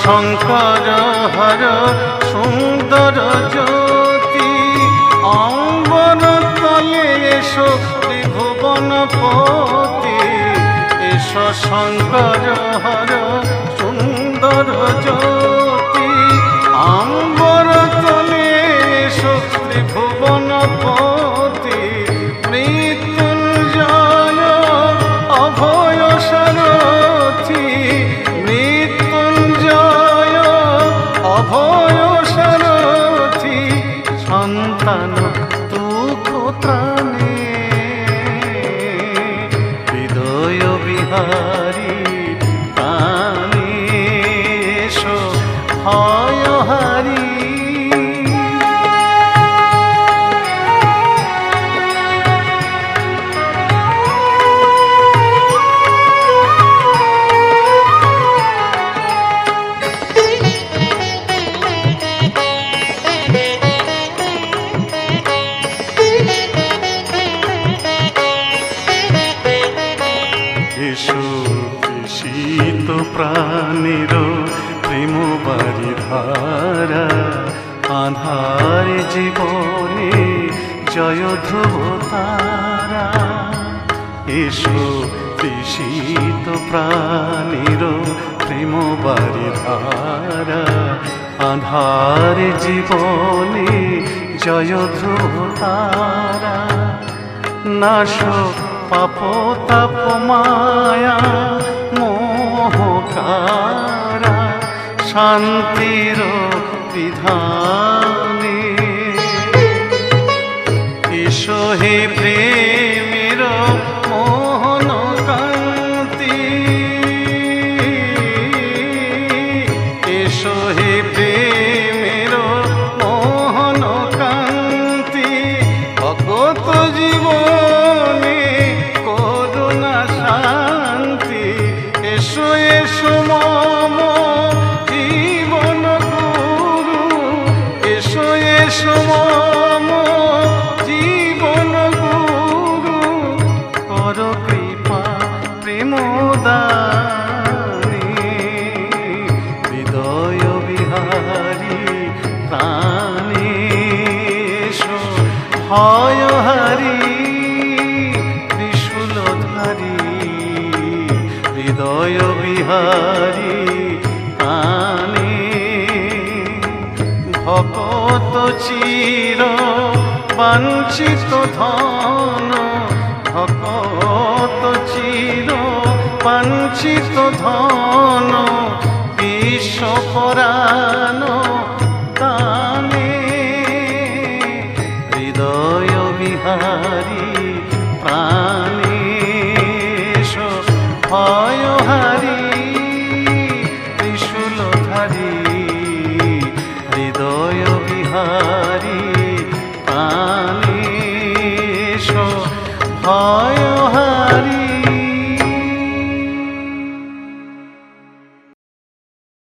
শঙ্কর হর সুন্দর জ্যোতি অম্বর তলে এসো ত্রিভুবনপতি। এসো শঙ্কর হর সুন্দর জ্যোতি অম্বর তলে এসো ত্রিভুবনপতি। মৃত্যুঞ্জয় অভয় সারথি মৃত্যুঞ্জয় অভয় সারথি সন্তান দুঃখ ত্রাণে হৃদয় বিহারী প্রাণে এসো ভয়হারী। এসো তৃষিত প্রাণের প্রেম বারি ধারা আঁধার জীবনে জয় ধ্রুব তারা। এসো তৃষিত প্রাণের প্রেম বারি ধারা আঁধার জীবনে জয় ধ্রুব তারা। নাশো পাপ তাপ মায়া মোহকারা শান্তির বিধানে। এসো হে প্রেমের মোহন কান্তি এসো হে প্রেমের মোহন কান্তি। অগত জীবনে করুণা শান্তি। এসো এসো মম জীবন গুরু এসো এসো মম জীবন গুরু কর কৃপা প্রেম দানে হৃদয় বিহারী প্রাণে এসো ভয়হারী ত্রিশূলধারী হৃদয় বিহারী প্রাণে। ভকত চির বাঞ্ছিত ধন ভকত চির বাঞ্ছিত ধন বিশ্ব পরাণ দানে হৃদয় বিহারী প্রাণে এসো ভয়হারী ত্রিশূলধারী